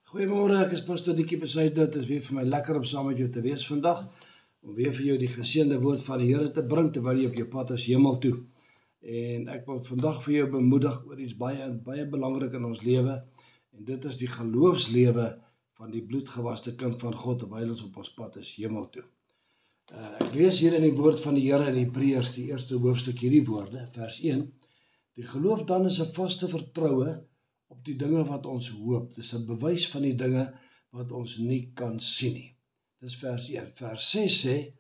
Goeiemôre, ek is Pastor Diekie Besuit. Dit is weer vir my lekker om saam met jou te wees vandag, om weer vir jou die geseënde woord van die Here te bring terwyl jy op jou pad is hemel toe. En ek wil vandag vir jou bemoedig oor iets baie belangrik in ons lewe, en dit is die geloofslewe van die bloedgewaste kind van God terwyl ons op ons pad is hemel toe. Ek lees hier in die woord van die Here in Hebreërs, die eerste hoofstuk, hierdie woorde, vers 1. Die geloof dan is 'n vaste vertroue op die dinge wat ons hoop. Dis 'n bewys van die dinge wat ons nie kan sien nie. Dis vers 1. Vers 6 sê,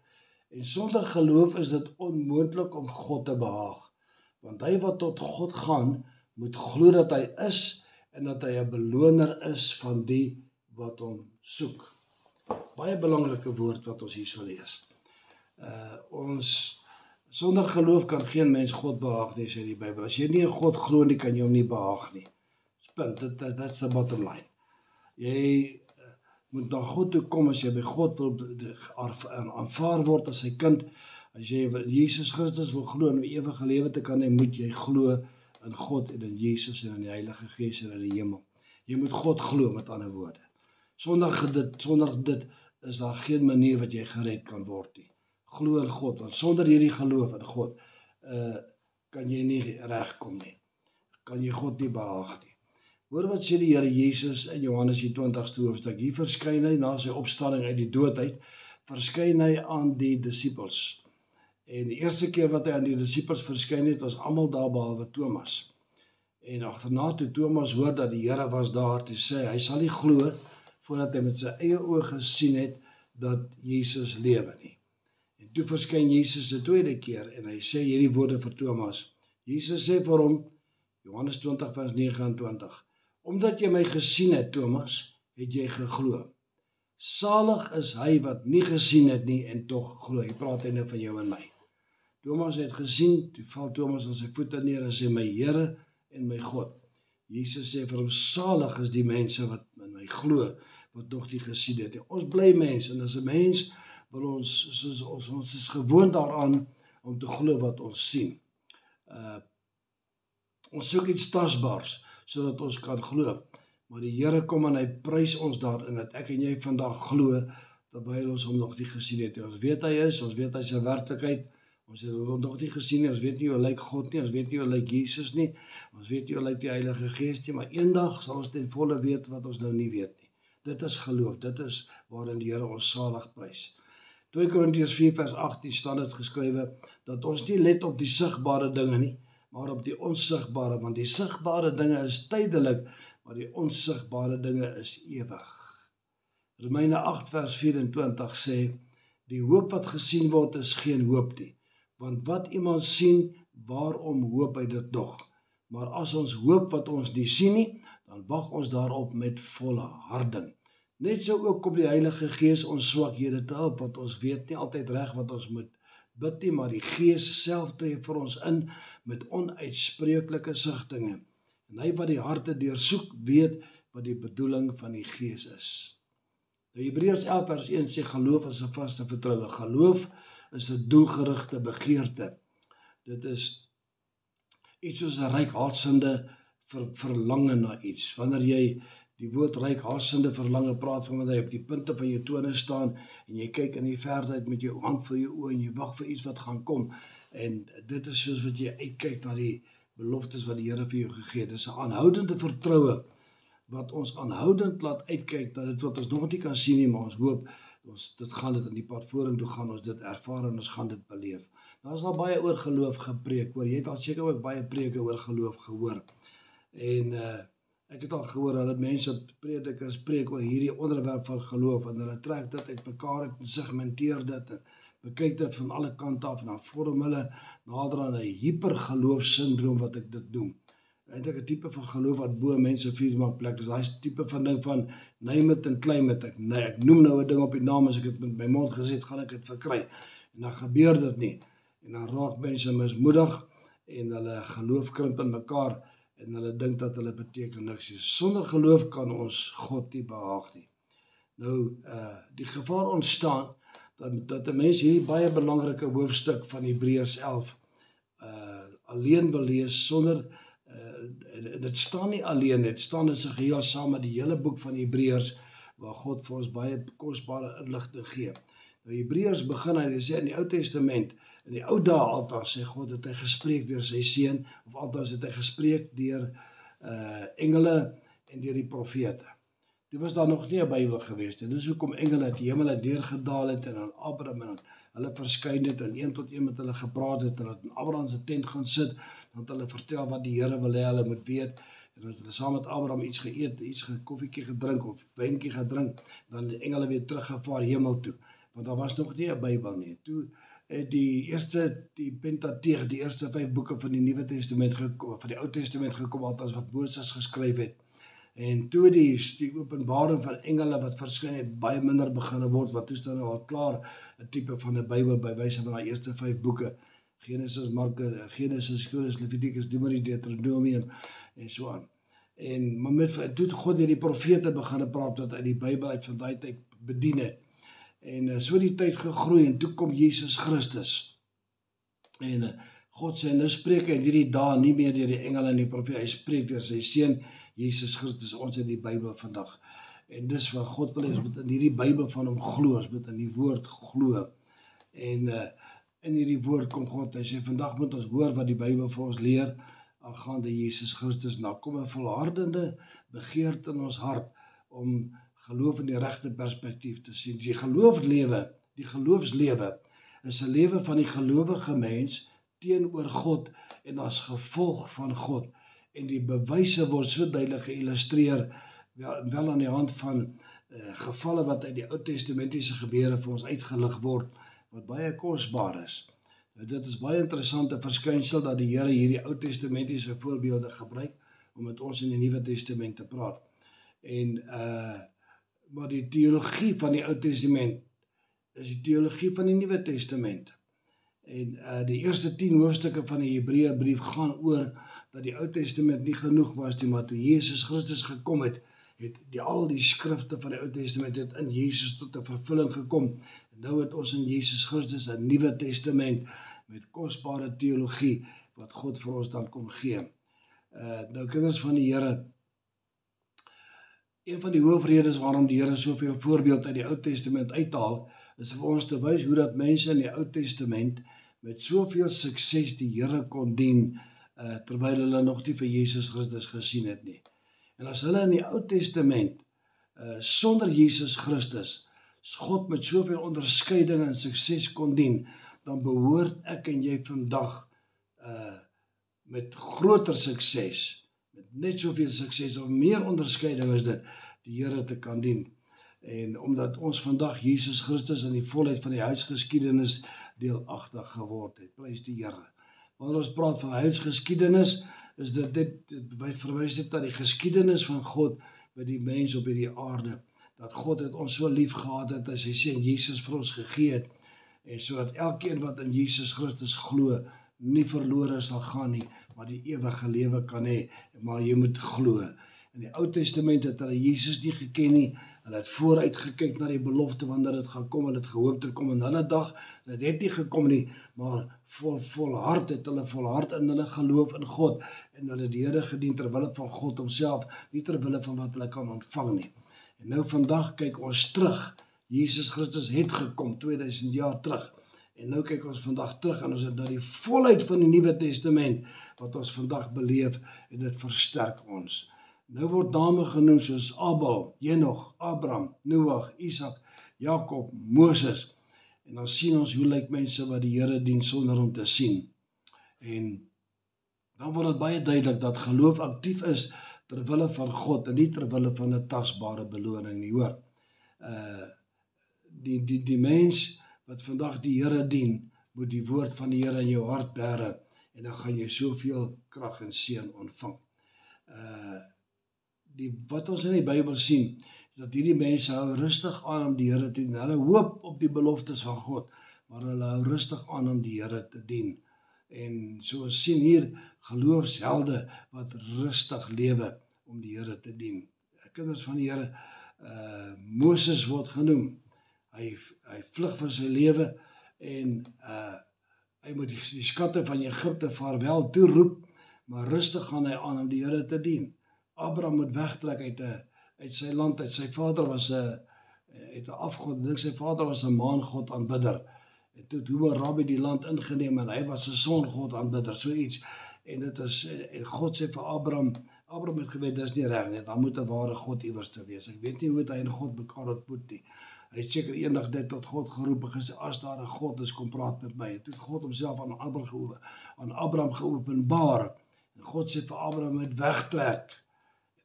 en sonder geloof is dit onmoontlik om God te behaag. Want hy wat tot God gaan, moet glo dat hy is en dat hy 'n beloner is van die wat hom soek. Baie belangrike woord wat ons hierso lees. Sonder geloof kan geen mens God behaag nie, sê die Bybel. As jy nie in God glo nie, kan jy hom nie behaag nie. Punt, that's the bottom line. Jy moet na God toe kom as jy by God wil aanvaar word as sy kind. As jy Jesus Christus wil glo en 'n ewige lewe te kan hê, moet jy glo in God en in Jesus en in die Heilige Gees en in die hemel. Jy moet God glo, met ander woorde. Sonder dit is daar geen manier wat jy gered kan word nie. Glo in God, want sonder hierdie geloof in God kan jy nie regkom nie. Kan jy God nie behaag nie. Hoor wat sê die Here Jesus in Johannes die 20ste hoofstuk. Hier verskyn hy na sy opstanding uit die dood uit, verskyn hy aan die disippels. En die eerste keer wat hy aan die disippels verskyn het, was almal daar behalwe Thomas. En agterna toe Thomas hoor dat die Here was daar, toe sê hy sal nie glo voordat hy met sy eie oë gesien het dat Jesus lewe nie. En toe verskyn Jesus 'n tweede keer en hy sê hierdie woorde vir Thomas. Jesus sê vir hom, Johannes 20 vers 29, omdat jy my gesien het, Thomas, het jy geglo. Salig is hy wat nie gesien het nie en tog glo. Hy praat nou van jou en my. Thomas het gesien, toe val Thomas aan sy voete neer en sê, my Here en my God. Jesus sê vir hom, salig is die mense wat in my glo, wat nog nie gesien het nie. Ons bly mense, en as 'n mens wil ons is gewoond daaraan om te glo wat ons sien. Ons soek iets tasbaars, sodat ons kan glo. Maar die Here kom en hy prys ons daarin, dat ek en jy vandag glo, terwyl ons hom nog nie gesien het. Ons weet hy is, ons weet hy is 'n werklikheid, ons het hom nog nie gesien nie, ons weet nie hoe lyk God nie, ons weet nie hoe lyk Jesus nie, ons weet nie hoe lyk die Heilige Gees nie, maar eendag sal ons ten volle weet wat ons nou nie weet nie. Dit is geloof, dit is waarin die Here ons salig prys. 2 Korintiërs 4 vers 18 staan dit geskrywe, dat ons nie let op die sigbare dinge nie, maar op die onsigbare, want die sigbare dinge is tydelik, maar die onsigbare dinge is ewig. Romeine 8 vers 24 sê, die hoop wat gesien word is geen hoop nie, want wat iemand sien, waarom hoop hy dit nog? Maar as ons hoop wat ons nie sien nie, dan wag ons daarop met volharding. Net so ook kom die Heilige Gees ons swakhede te help, want ons weet nie altyd reg wat ons moet bid nie, maar die Gees self tree vir ons in met onuitspreeklike sigtinge. En hy wat die harte deursoek, weet wat die bedoeling van die Gees is. Nou Hebreërs 11 vers 1 sê, geloof is 'n vaste vertroue. Geloof is 'n doelgerigte begeerte. Dit is iets soos 'n reikhalsende verlange na iets. Wanneer jy die woord reikhalsende verlange praat van wanneer jy op die punte van jou tone staan en jy kyk in die verte uit met jou hand voor jou oë en jy wag vir iets wat gaan kom. En dit is soos wat jy uitkyk na die beloftes wat die Here vir jou gegee het. Dit is 'n aanhoudende vertroue wat ons aanhoudend laat uitkyk na dit wat ons nog nie kan sien nie, maar ons hoop dit gaan in die pad vorentoe gaan ons dit ervaar en ons gaan dit beleef. Nou is al baie oor geloof gepreek, jy het al seker ook baie preke oor geloof gehoor. En ek het al gehoor dat mense predikers preek oor hierdie onderwerp van geloof en hulle trek dit uitmekaar en segmenteer dit en bekyk dit van alle kante af en dan vorm hulle nader aan 'n hypergeloofsindroom wat ek dit noem. Eintlik 'n tipe van geloof wat bo mense vuur maak plek. Dis daai tipe van ding van name it and claim it. Ek noem nou 'n ding op die naam, as ek dit met my mond gesê het, gaan ek dit verkry. En dan gebeur dit nie. En dan raak mense mismoedig en hulle geloof krimp in mekaar en hulle dink dat hulle beteken niks. Sonder geloof kan ons God nie behaag nie. Nou, die gevaar ontstaan dat 'n mens hierdie baie belangrike hoofstuk van Hebreërs 11 alleen wil lees sonder Dit staan nie alleen, dit staan in sy geheel saam met die hele boek van Hebreërs, waar God vir ons baie kosbare inligting gee. Nou Hebreërs begin, hy sê in die Ou Testament, in die ou dae althans, sê God het hy gespreek deur sy seun, of althans het hy gespreek deur engele en deur die profete. Toe was daar nog nie 'n Bybel gewees nie. Dis hoekom engele uit die hemel deurgedaal het en aan Abraham en hulle verskyn het en een tot een met hulle gepraat het en dat in Abraham se tent gaan sit, dan het hulle vertel wat die Here wil hê hulle moet weet. En as hulle saam met Abraham iets geëet, koffietjie gedrink of wyntjie gedrink, dan die engele weer teruggevaar hemel toe, want daar was nog nie 'n Bybel nie. Toe het die Pentateeg, die eerste 5 boeke van die Nuwe Testament gekom, van die Ou Testament gekom, althans wat Moses geskryf het. En toe die openbaring van engele wat verskyn het baie minder begin word, wat toe staan nou al klaar 'n tipe van 'n Bybel by wyse van daai eerste 5 boeke. Genesis, Markus, Exodus, Levitikus, Numeri, Deuteronomium en so aan. Maar toe God deur die profete begin praat wat uit die Bybel uit van daai tyd bedien het. En so die tyd gegroei en toe kom Jesus Christus. En God sê, nou spreek hy in hierdie dae nie meer deur die engele en die profete, hy spreek deur sy seun Jesus Christus, ons in die Bybel vandag. En dis wat God wil hê, ons moet in hierdie Bybel van hom glo, ons moet in die woord glo. En in hierdie woord kom God, hy sê, vandag moet ons hoor wat die Bybel vir ons leer, aangaande Jezus Christus. Nou kom 'n volhardende begeerte in ons hart, om geloof in die regte perspektief te sien. Die geloofslewe, is 'n lewe van die gelowige mens, teenoor God, en as gevolg van God. En die bewyse word so duidelik geïllustreer, wel aan die hand van gevalle wat uit die Ou Testamentiese gebeure vir ons uitgelig word, wat baie kosbaar is. Nou, dit is baie interessante verskynsel dat die Here hierdie Ou Testamentiese voorbeelde gebruik, om met ons in die Nuwe Testament te praat. Maar die teologie van die Ou Testament, is die teologie van die Nuwe Testament. En die eerste 10 hoofstukke van die Hebreërbrief gaan oor, dat die Ou Testament nie genoeg was nie, maar toe Jesus Christus gekom het, al die skrifte van die Ou Testament het in Jesus tot 'n vervulling gekom. En nou het ons in Jesus Christus 'n Nuwe Testament met kosbare teologie wat God vir ons dan kom gee. Nou kinders van die Here, een van die hoofredes waarom die Here soveel voorbeeld uit die Ou Testament uithaal, is vir ons te wys hoe dat mense in die Ou Testament met soveel sukses die Here kon dien, terwyl hulle nog nie vir Jesus Christus gesien het nie. En as hulle in die Ou Testament, sonder Jesus Christus, God met soveel onderskeiding en sukses kon dien, dan behoort ek en jy vandag met groter sukses, met net soveel sukses of meer onderskeiding as dit, die Here te kan dien. En omdat ons vandag Jesus Christus in die volheid van die huisgeskiedenis deelagtig geword het, prys die Here. Wanneer ons praat van huisgeskiedenis, is dit verwys dit na die geskiedenis van God met die mens op hierdie aarde. Dat God het ons so lief gehad dat hy sy seun Jesus vir ons gegee het, en sodat elkeen wat in Jesus Christus glo, nie verlore sal gaan nie, maar die ewige lewe kan hê, maar jy moet glo. In die Ou Testament het hulle Jesus nie geken nie, hulle het vooruit gekyk na die belofte wanneer dit gaan kom, hulle het gehoop dit kom in hulle dag, dit het nie gekom nie, maar volhard het hulle volhard in hulle geloof in God, en hulle die Here gedien terwille van God homself, nie terwille van wat hulle kan ontvang nie. En nou vandag kyk ons terug, Jesus Christus het gekom 2000 jaar terug, en nou kyk ons vandag terug, en ons het na die volheid van die Nuwe Testament, wat ons vandag beleef, en dit versterk ons. Nou word name genoem soos Abel, Henog, Abraham, Noag, Isak, Jakob, Moses. En dan sien ons hoe lyk mense wat die Here dien sonder om te sien. En dan word dit baie duidelik dat geloof aktief is terwille van God en nie terwille van 'n tasbare beloning nie, hoor. Die mens wat vandag die Here dien, moet die woord van die Here in jou hart bære, en dan gaan jy soveel krag en seën ontvang. Wat ons in die Bybel sien, is dat hierdie mense hou rustig aan om die Here te dien. Hulle hoop op die beloftes van God, maar hulle hou rustig aan om die Here te dien. En so ons sien hier geloofshelde wat rustig lewe om die Here te dien. Kinders van die Here, Moses word genoem. Hy vlug vir sy lewe en hy moet die skatte van Egipte vaarwel toeroep, maar rustig gaan hy aan om die Here te dien. Abraham moet wegtrek uit sy land, uit sy vader was 'n afgod, dink sy vader was 'n maangod aanbidder. En toe het Rabbi die land ingeneem en hy was 'n songod aanbidder, so iets. En dit is en God sê vir Abraham het geweet dis nie reg nie, daar moet 'n ware God iewers te wees. Ek weet nie hoe hy en God mekaar ontmoet nie. Hy het seker eendag net tot God geroep en gesê as daar 'n God is, kom praat met my. En toe het God homself aan Abraham geopenbaar. En God sê vir Abraham moet wegtrek.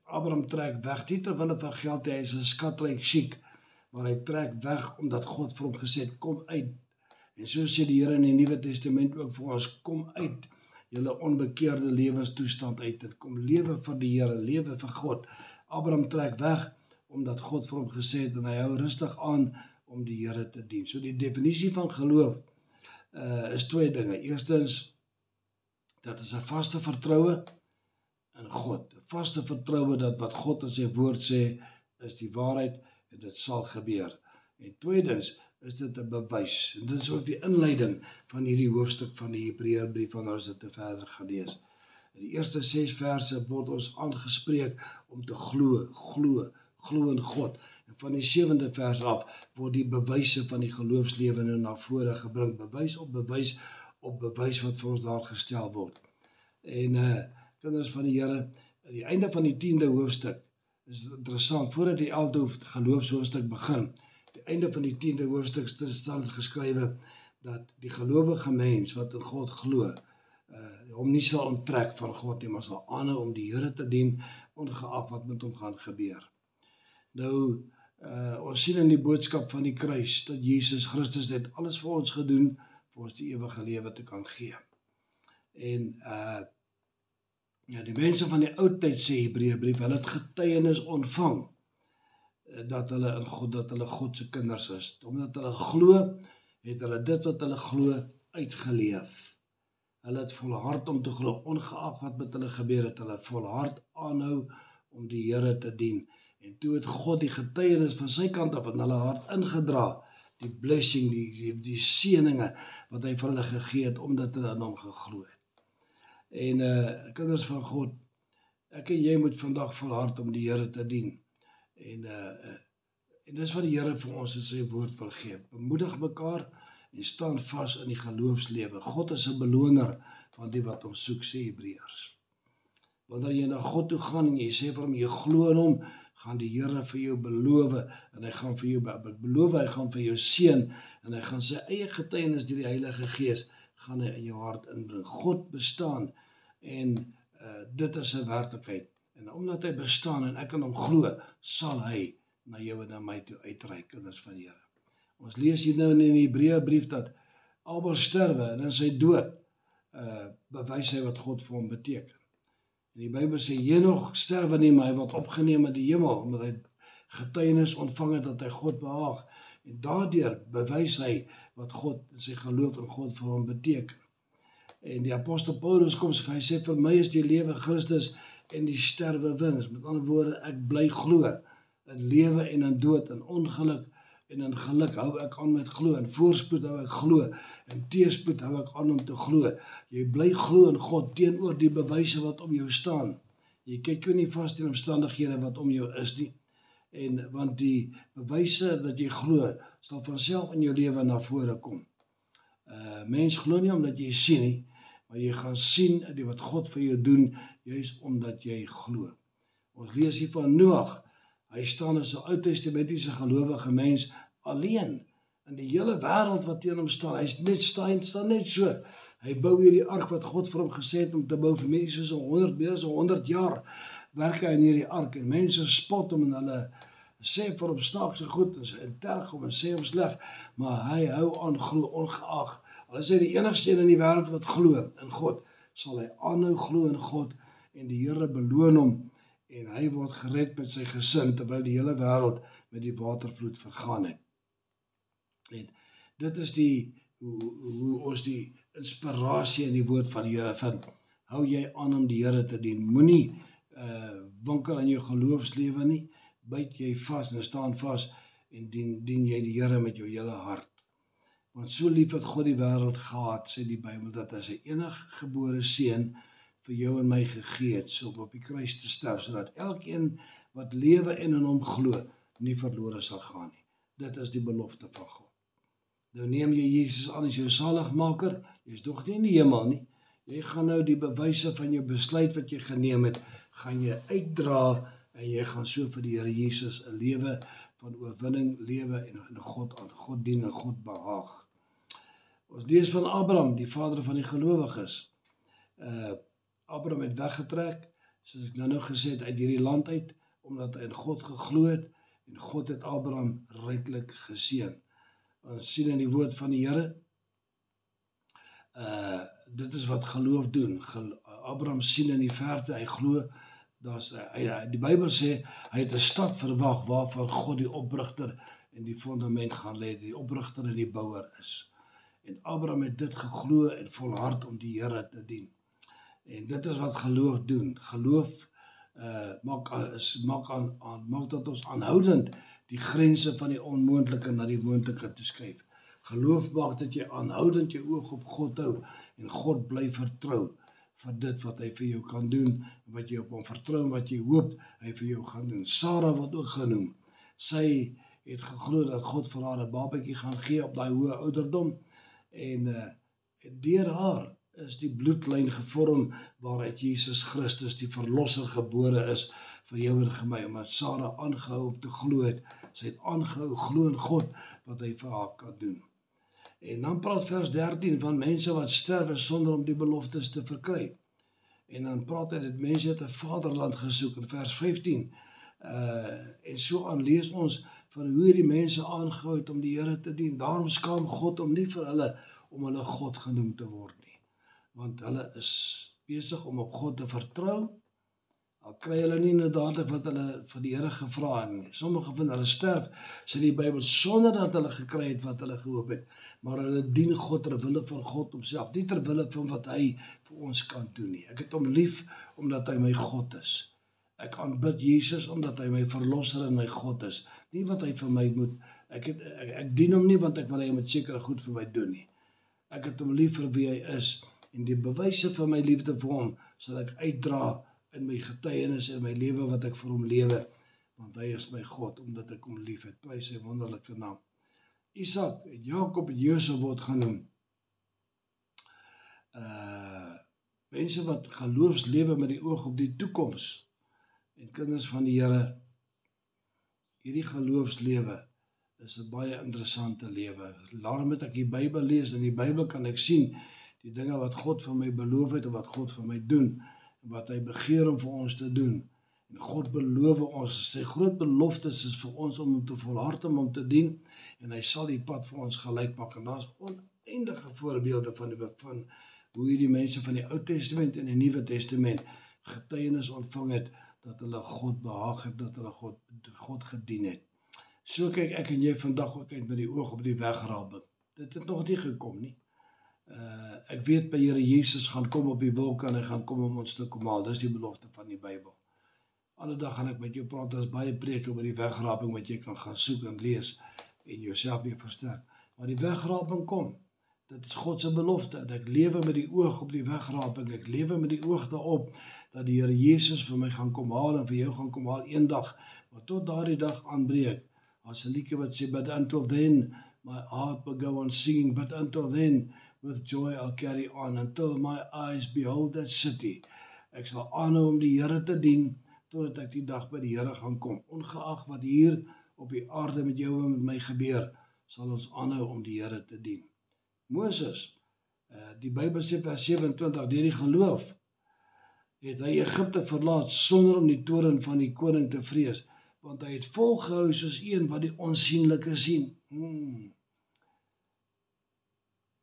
Abraham trek weg, nie terwyl hy van geld hy is 'n skatryk chic, maar hy trek weg omdat God vir hom gesê het kom uit. En so sê die Here in die Nuwe Testament ook vir ons, kom uit julle onbekeerde lewenstoestand uit en kom lewe vir die Here, lewe vir God. Abraham trek weg omdat God vir hom gesê het en hy hou rustig aan om die Here te dien. So die definisie van geloof is twee dinge. Eerstens, dat is 'n vaste vertroue in God. 'n Vaste vertroue dat wat God in sy woord sê is die waarheid en dit sal gebeur. En tweedens is dit 'n bewys. En dit is ook die inleiding van hierdie hoofstuk van die Hebreërbrief wanneer ons dit verder gaan lees. In die eerste 6 verse word ons aangespreek om te glo in God. En van die 7de vers af word die bewyse van die geloofslewe nou na vore gebring. Bewys op bewys wat vir ons daar gestel word. En kinders van die Here, aan die einde van die 10de hoofstuk is interessant, voordat die 11de geloofshoofstuk begin, die einde van die 10de hoofstuk staan het geskrywe dat die gelowige mens wat in God glo, hom nie sal onttrek van God nie, maar sal aanhou om die Here te dien, ongeag wat met hom gaan gebeur. Nou, ons sien in die boodskap van die kruis, dat Jesus Christus het alles vir ons gedoen, vir ons die ewige lewe te kan gee. En, die mense van die ou tyd sê Hebreërbrief, hulle het getuienis ontvang, dat hulle in God, dat hulle God se kinders is. Omdat hulle glo, het hulle dit wat hulle glo uitgeleef. Hulle het volhard om te glo, ongeag wat met hulle gebeur het, hulle volhard aanhou om die Here te dien. En toe het God die getuienis van sy kant af in hulle hart ingedra, die blessing, die seëninge wat hy vir hulle gegee het, omdat hulle in hom geglo het. En kinders van God, ek en jy moet vandag volhard om die Here te dien. En dis wat die Here vir ons in sy woord wil gee. Bemoedig mekaar en staan vas in die geloofslewe. God is 'n beloner van die wat hom soek, sê Hebreërs. Wanneer jy na God toe gaan en jy sê vir hom, jy glo in hom, gaan die Here vir jou beloof en hy gaan vir jou beloof, hy gaan vir jou seën en hy gaan sy eie getuienis deur die Heilige Gees gaan hy in jou hart inbring. God bestaan en dit is 'n werklikheid. En omdat hy bestaan en ek in hom glo, sal hy na jou en na my toe uitreik, kinders van die Here. Ons lees hier nou in die Hebreërbrief dat Abel sterwe en in sy dood bewys hy wat God vir hom beteken. En die Bybel sê Henog sterwe nie, maar hy word opgeneem in die hemel omdat hy getuienis ontvang het dat hy God behaag. En daardeur bewys hy wat God in sy geloof in God vir hom beteken. En die apostel Paulus kom hy sê vir my is die lewe Christus en die sterwe wins. Met ander woorde, ek bly glo in lewe en in dood, in ongeluk en in geluk hou ek aan met glo, in voorspoed hou ek glo, in teëspoed hou ek aan om te glo. Jy bly glo in God teenoor die bewyse wat om jou staan. Jy kyk jou nie vas teen omstandighede wat om jou is nie. En want die bewyse dat jy glo, sal vanself in jou lewe na vore kom. Mens glo nie omdat jy sien nie, maar jy gaan sien die wat God vir jou doen, juis omdat jy glo. Ons lees hier van Noag. Hy staan as 'n Ou Testamentiese gelowige mens alleen in die hele wêreld wat teen hom staan. Hy staan net so. Hy bou hierdie ark wat God vir hom gesê het om te bou vir mense so 100 jaar. Werk hy in hierdie ark en mense spot hom en hulle sê vir hom snaakse goed en terg hom en sê hom sleg, maar hy hou aan glo ongeag. Al is hy die enigste een in die wêreld wat glo in God, sal hy aanhou glo in God en die Here beloon hom en hy word gered met sy gesin terwyl die hele wêreld met die watervloed vergaan het. En dit is hoe ons die inspirasie in die woord van die Here vind. Hou jy aan om die Here te dien. Moenie winkel in jou geloofslewe nie. Byt jy vas en staan vas en dien jy die Here met jou hele hart. Want so lief het God die wêreld gehad, sê die Bybel, dat hy sy eniggebore seun vir jou en my gegee het, so op die kruis te sterf, sodat elkeen wat lewe en in hom glo, nie verlore sal gaan nie. Dit is die belofte van God. Nou neem jy Jesus aan as jou saligmaker, jy is nog nie in die hemel nie. Jy gaan nou die bewyse van jou besluit wat jy geneem het, gaan jy uitdra en jy gaan so vir die Here Jesus 'n lewe van oorwinning lewe en aan God dien en God behaag. Ons lees van Abraham, die vader van die gelowiges. Abraham het weggetrek, soos ek nou gesê het, uit hierdie land uit, omdat hy in God geglo het, en God het Abraham ryklik geseën. Ons sien in die woord van die Here, dit is wat geloof doen. Abraham sien in die verte, hy glo, die Bybel sê, hy het 'n stad verwag waarvan God die oprigter en die fundament gaan lê, die oprigter en die bouer is. En Abraham het dit geglo en volhard om die Here te dien. En dit is wat geloof doen. Geloof maak dat ons aanhoudend die grense van die onmoontlike na die moontlike toeskuif. Geloof maak dat jy aanhoudend jou oog op God hou en God bly vertrou vir dit wat hy vir jou kan doen, wat jy op hom vertrou en wat jy hoop hy vir jou gaan doen. Sarah word ook genoem. Sy het geglo dat God vir haar 'n babatjie gaan gee op daai hoë ouderdom en deur haar is die bloedlyn gevorm waaruit Jesus Christus die verlosser gebore is vir jou en vir my, omdat Sarah aangehou om te glo het. Sy het aangehou glo in God wat hy vir haar kan doen. En dan praat vers 13 van mense wat sterwe sonder om die beloftes te verkry. En dan praat hy dat mense het 'n vaderland gesoek in vers 15. En so aan lees ons van hoe hierdie mense aangehou het om die Here te dien. Daarom skaam God om nie vir hulle om hulle God genoem te word nie. Want hulle is besig om op God te vertrou. Al kry hulle nie inderdaad wat hulle vir die Here gevra het nie. Sommige van hulle sterf, sê die Bybel, sonder dat hulle gekry het wat hulle gehoop het. Maar hulle dien God ter wille van God homself, nie ter wille van wat hy vir ons kan doen nie. Ek het hom lief omdat hy my God is. Ek aanbid Jesus omdat hy my verlosser en my God is. Nie wat hy vir my moet, ek dien hom nie want ek wil hy moet sekere goed vir my doen nie. Ek het hom lief vir wie hy is. En die bewyse van my liefde vir hom sal ek uitdra in my getuienis en my lewe wat ek vir hom lewe, want hy is my God, omdat ek hom lief het. Prys sy wonderlike naam. Isak en Jakob en Josef word genoem. Mense wat geloofslewe met die oog op die toekoms, en kinders van die Here, hierdie geloofslewe is 'n baie interessante lewe. Daarom moet ek die Bybel lees, en in die Bybel kan ek sien die dinge wat God vir my beloof het en wat God vir my doen, en wat hy begeer om vir ons te doen. En God beloof ons, sy groot beloftes is vir ons om hom te volhard, om hom te dien, en hy sal die pad vir ons gelyk maak. En daar is oneindige voorbeelde van hoe hierdie mense van die Ou Testament en die Nuwe Testament getuienis ontvang het, dat hulle God behaag het, dat hulle God gedien het. So kyk ek en jy vandag ook uit met die oog op die wegrabing. Dit het nog nie gekom nie. Ek weet by Here Jesus gaan kom op die wolke en hy gaan kom om ons te kom haal. Dis die belofte van die Bybel. Ander dag gaan ek met jou praat, daar's baie preke oor die wegraping wat jy kan gaan soek en lees en jouself weer versterk. Maar die wegraping kom. Dit is God se belofte. En ek lewe met die oog op die wegraping. Ek lewe met die oog daarop dat die Here Jesus vir my gaan kom haal en vir jou gaan kom haal eendag. Maar tot daardie dag aanbreek. As 'n liedjie wat sê, but until then my heart will go on singing, but until then with joy I'll carry on until my eyes behold that city. Ek sal aanhou om die Here te dien totdat ek die dag by die Here gaan kom. Ongeag wat hier op die aarde met jou en met my gebeur, sal ons aanhou om die Here te dien. Moses, die Bybel sê vers 27, deur die geloof het hy Egipte verlaat sonder om die toorn van die koning te vrees, want hy het volgehou soos een wat die onsienlike sien.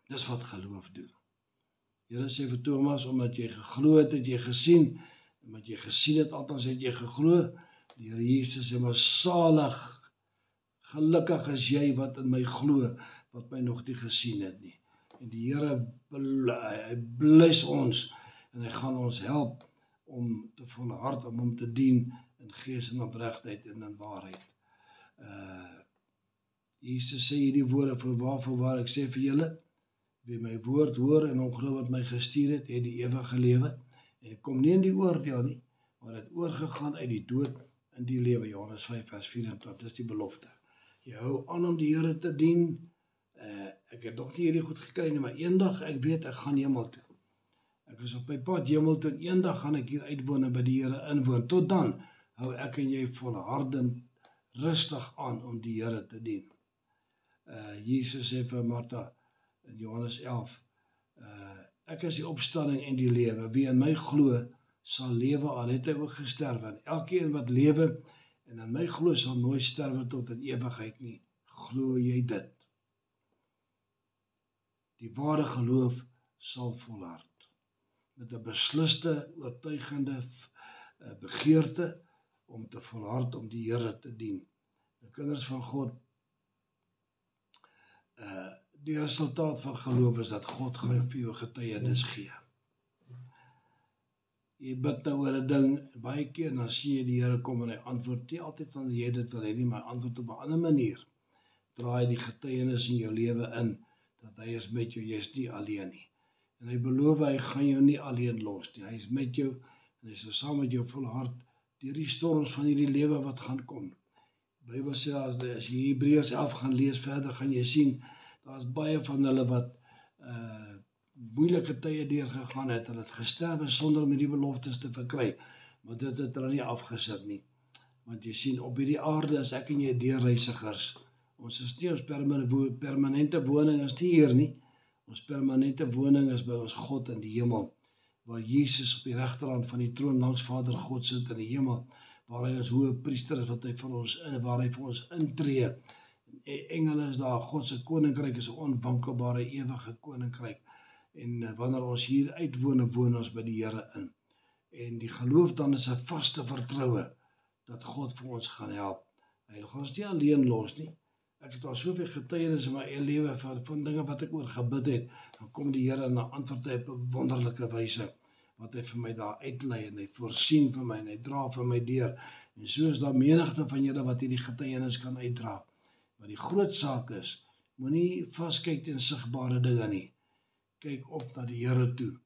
Dis wat geloof doen. Here sê vir Thomas, omdat jy geglo het, het jy gesien, omdat jy gesien het, althans het jy geglo. Die Here Jesus sê, maar salig, gelukkig is jy wat in my glo, wat my nog nie gesien het nie. En die Here hy bless ons, en hy gaan ons help om te volhard, om hom te dien, in gees en opregtheid en in waarheid. Jesus sê hierdie woorde, voorwaar ek sê vir julle, wie my woord hoor en hom glo wat my gestuur het, het die ewige lewe, En dit kom nie in die oordeel nie, maar het oorgegaan uit die dood in die lewe. Johannes 5 vers 24, dis die belofte. Jy hou aan om die Here te dien. Ek het nog nie hierdie goed gekry nie, maar eendag ek weet ek gaan hemel toe. Ek is op my pad hemel toe en eendag gaan ek hier uitwoon en by die Here inwoon. Tot dan hou ek en jy volhardend rustig aan om die Here te dien. Jesus sê vir Martha in Johannes 11, ek is die opstanding en die lewe. Wie in my glo, sal lewe al het hy ook gesterwe. En elkeen wat lewe en in my glo, sal nooit sterwe tot in ewigheid nie. Glo jy dit? Die ware geloof sal volhard. Met 'n besluste, oortuigende begeerte om te volhard om die Here te dien. Die kinders van God, die resultaat van geloof is dat God gaan vir jou getuienis gee. Jy bid nou oor 'n ding, baie keer dan sien jy die Here kom en hy antwoord nie altyd van jy dit wil hê nie, maar hy antwoord op 'n ander manier. Draai die getuienis in jou lewe in, dat hy is met jou, jy is nie alleen nie. En hy beloof, hy gaan jou nie alleen los nie. Hy is met jou en hy is saam met jou volhard deur die storms van hierdie lewe wat gaan kom. Die Bybel sê, as jy Hebreërs 11 gaan lees verder, gaan jy sien, daar's baie van hulle wat moeilike tye deurgegaan het, hulle het gesterwe sonder om die beloftes te verkry, maar dit het hulle nie afgesit nie. Want jy sien, op hierdie aarde is ek en jy deurreisigers. Ons is nie ons permanente woning is nie hier nie. Ons permanente woning is by ons God in die hemel, waar Jesus op die regterhand van die troon langs Vader God sit in die hemel, waar hy as hoë priester is, waar hy vir ons intree. Engele is daar, God se koninkryk is 'n onwankelbare ewige koninkryk. En wanneer ons hier uitwoon, woon ons by die Here in. En die geloof dan is 'n vaste vertroue dat God vir ons gaan help. Hy gaan ons nie alleen los nie. Ek het al soveel getuienis in my eie lewe van dinge wat ek oor gebid het. Dan kom die Here en dan antwoord hy op 'n wonderlike wyse wat hy vir my daar uitlei en hy voorsien vir my en hy dra vir my deur. En so is daar menigte van julle wat hierdie getuienis kan uitdra. Maar die groot saak is, moenie vaskyk teen sigbare dinge nie. Kyk op na die Here toe,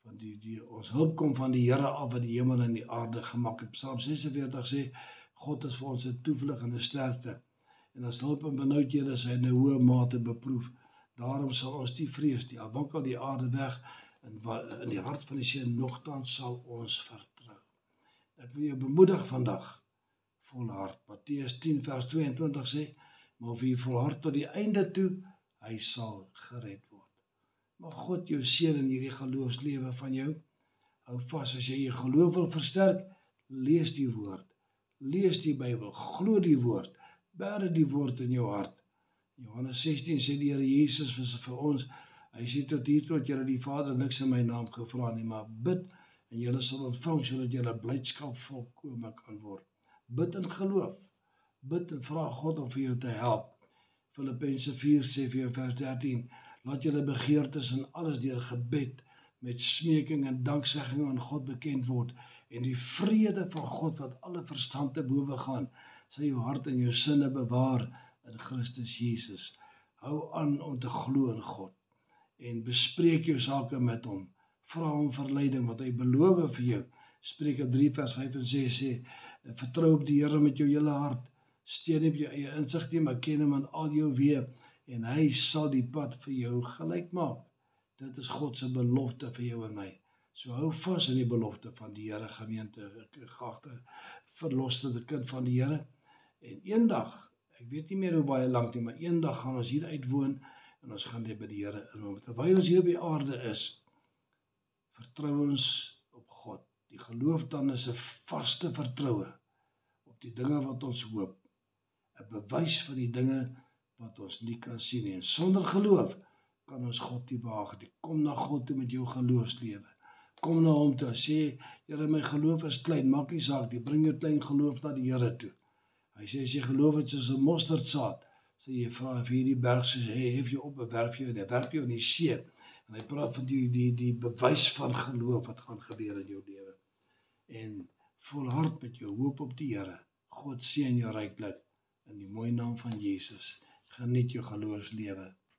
want ons hulp kom van die Here af wat die hemel en die aarde gemaak het. Psalm 46 sê, God is vir ons 'n toevlug en 'n sterkte, en as hulp in benoudhede is hy in 'n hoë mate beproef. Daarom sal ons nie vrees nie, al wankel die aarde weg, in die hart van die seun, nogtans sal ons vertrou. Ek wil jou bemoedig vandag, volhard. Matteus 10 vers 22 sê, maar wie volhard tot die einde toe, hy sal gered word. Mag God jou seën in hierdie geloofslewe van jou. Hou vas, as jy jou geloof wil versterk, lees die woord. Lees die Bybel, glo die woord, bære die woord in jou hart. Johannes 16 sê die Here Jesus vir ons, hy sê tot hiertoe het julle die Vader niks in my naam gevra nie, maar bid en julle sal ontvang sodat julle blydskap volkome kan word. Bid in geloof. Bid en vra God om vir jou te help. Filippense 4 sê vir jou vers 13, laat julle begeertes en alles deur gebed met smeking en danksegging aan God bekend word, en die vrede van God wat alle verstand te bowe gaan, sal jou hart en jou sinne bewaar in Christus Jesus. Hou aan om te glo in God en bespreek jou sake met hom. Vra hom verleiding wat hy beloof vir jou. Spreuke 3 vers 5 en 6 sê, vertrou op die Here met jou hele hart. Steun nie op jou eie insig nie, maar ken hom in al jou weë en hy sal die pad vir jou gelyk maak. Dit is God se belofte vir jou en my. So hou vas in die belofte van die Here, gemeente, geagte verloste kind van die Here. En eendag, ek weet nie meer hoe baie lank nie, maar eendag gaan ons hier uitwoon en ons gaan net by die Here inwoon. Terwyl ons hier op die aarde is, vertrou ons op God. Die geloof dan is 'n vaste vertroue op die dinge wat ons hoop. 'n Bewys van die dinge wat ons nie kan sien nie. En sonder geloof kan ons God nie behaag nie. Kom na God toe met jou geloofslewe. Kom na hom toe. Sê, Here, my geloof is klein, maak nie saak nie. Bring jou klein geloof na die Here toe. Hy sê, as jy geloof het soos 'n mosterdsaad, sê jy vra vir hierdie berg soos hy hef jou op, bewerf jou en hy werp jou in die see. En hy praat van die bewys van geloof wat gaan gebeur in jou lewe. En volhard met jou hoop op die Here. God seën jou ryklik in die mooi naam van Jesus. Geniet jou geloofslewe.